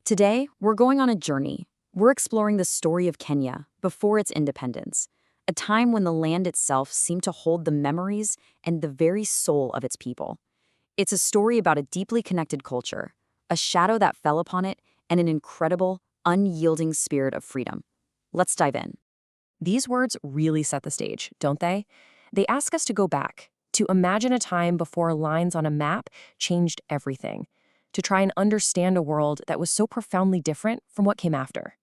Today, we're going on a journey. We're exploring the story of Kenya before its independence, a time when the land itself seemed to hold the memories and the very soul of its people. It's a story about a deeply connected culture, a shadow that fell upon it, and an incredible, unyielding spirit of freedom. Let's dive in. These words really set the stage, don't they? They ask us to go back, to imagine a time before lines on a map changed everything, to try and understand a world that was so profoundly different from what came after.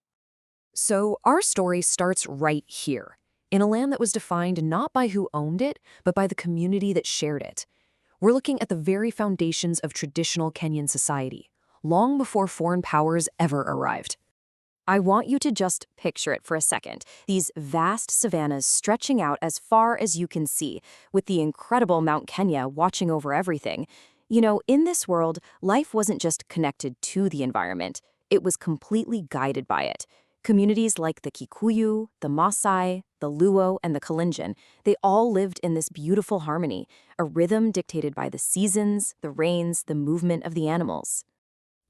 So, our story starts right here, in a land that was defined not by who owned it, but by the community that shared it. We're looking at the very foundations of traditional Kenyan society, long before foreign powers ever arrived. I want you to just picture it for a second. These vast savannas stretching out as far as you can see, with the incredible Mount Kenya watching over everything. In this world, life wasn't just connected to the environment, it was completely guided by it. Communities like the Kikuyu, the Maasai, the Luo, and the Kalenjin, they all lived in this beautiful harmony, a rhythm dictated by the seasons, the rains, the movement of the animals.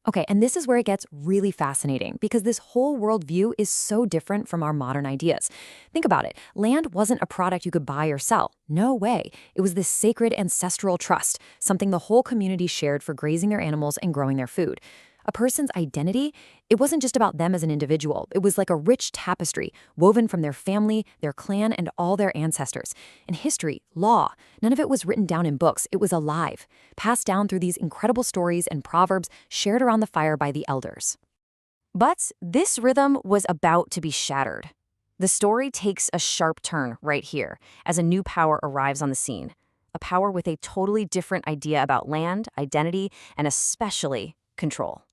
Okay, and this is where it gets really fascinating because this whole worldview is so different from our modern ideas. Think about it. Land wasn't a product you could buy or sell. No way. It was this sacred ancestral trust, something the whole community shared for grazing their animals and growing their food. A person's identity, it wasn't just about them as an individual. It was like a rich tapestry woven from their family, their clan, and all their ancestors. And history, law, none of it was written down in books. It was alive, passed down through these incredible stories and proverbs shared around the fire by the elders. But this rhythm was about to be shattered. The story takes a sharp turn right here as a new power arrives on the scene, a power with a totally different idea about land, identity, and especially control.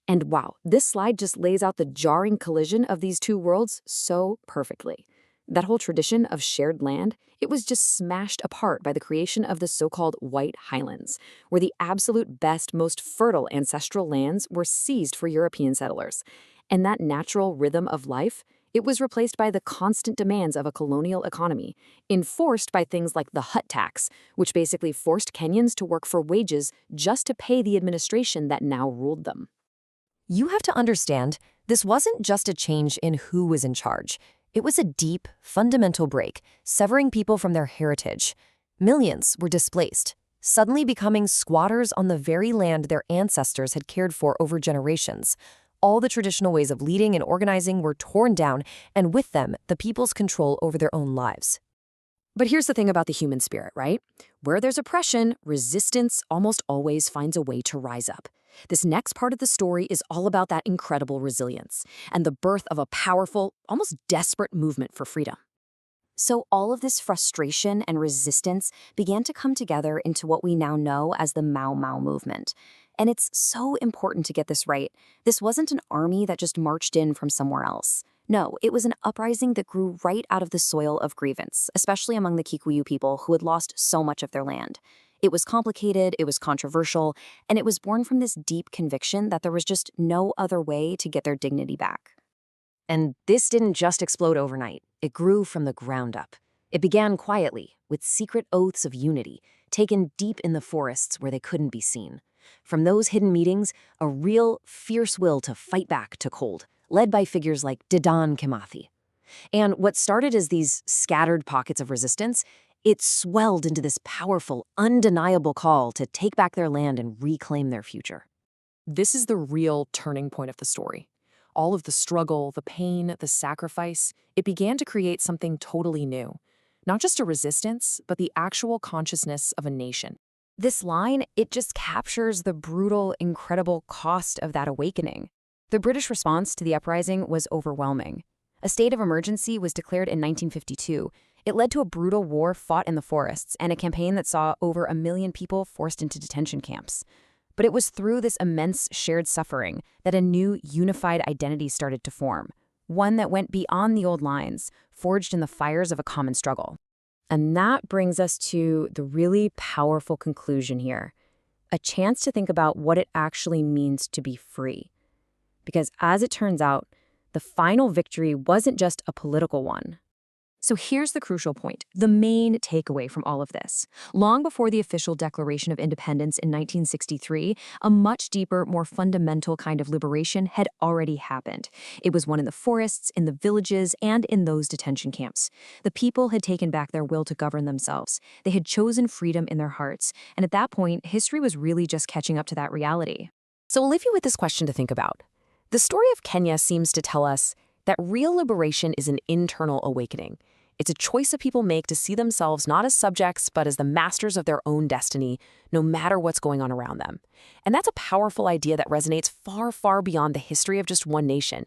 And wow, this slide just lays out the jarring collision of these two worlds so perfectly. That whole tradition of shared land, it was just smashed apart by the creation of the so-called White Highlands, where the absolute best, most fertile ancestral lands were seized for European settlers. And that natural rhythm of life, it was replaced by the constant demands of a colonial economy, enforced by things like the Hut tax, which basically forced Kenyans to work for wages just to pay the administration that now ruled them. You have to understand, this wasn't just a change in who was in charge. It was a deep, fundamental break, severing people from their heritage. Millions were displaced, suddenly becoming squatters on the very land their ancestors had cared for over generations. All the traditional ways of leading and organizing were torn down, and with them, the people's control over their own lives. But here's the thing about the human spirit, right? Where there's oppression, resistance almost always finds a way to rise up. This next part of the story is all about that incredible resilience and the birth of a powerful, almost desperate movement for freedom. So all of this frustration and resistance began to come together into what we now know as the Mau Mau movement. And it's so important to get this right. This wasn't an army that just marched in from somewhere else. No, it was an uprising that grew right out of the soil of grievance, especially among the Kikuyu people who had lost so much of their land. It was complicated, it was controversial, and it was born from this deep conviction that there was just no other way to get their dignity back. And this didn't just explode overnight. It grew from the ground up. It began quietly, with secret oaths of unity, taken deep in the forests where they couldn't be seen. From those hidden meetings, a real, fierce will to fight back took hold, led by figures like Dedan Kimathi. And what started as these scattered pockets of resistance, it swelled into this powerful, undeniable call to take back their land and reclaim their future. This is the real turning point of the story. All of the struggle, the pain, the sacrifice, it began to create something totally new. Not just a resistance, but the actual consciousness of a nation. This line, it just captures the brutal, incredible cost of that awakening. The British response to the uprising was overwhelming. A state of emergency was declared in 1952. It led to a brutal war fought in the forests and a campaign that saw over 1 million people forced into detention camps. But it was through this immense shared suffering that a new unified identity started to form, one that went beyond the old lines, forged in the fires of a common struggle. And that brings us to the really powerful conclusion here, a chance to think about what it actually means to be free. Because as it turns out, the final victory wasn't just a political one. So here's the crucial point, the main takeaway from all of this. Long before the official Declaration of Independence in 1963, a much deeper, more fundamental kind of liberation had already happened. It was one in the forests, in the villages, and in those detention camps. The people had taken back their will to govern themselves. They had chosen freedom in their hearts, and at that point, history was really just catching up to that reality. So we'll leave you with this question to think about. The story of Kenya seems to tell us that real liberation is an internal awakening. It's a choice that people make to see themselves not as subjects, but as the masters of their own destiny, no matter what's going on around them. And that's a powerful idea that resonates far, far beyond the history of just one nation.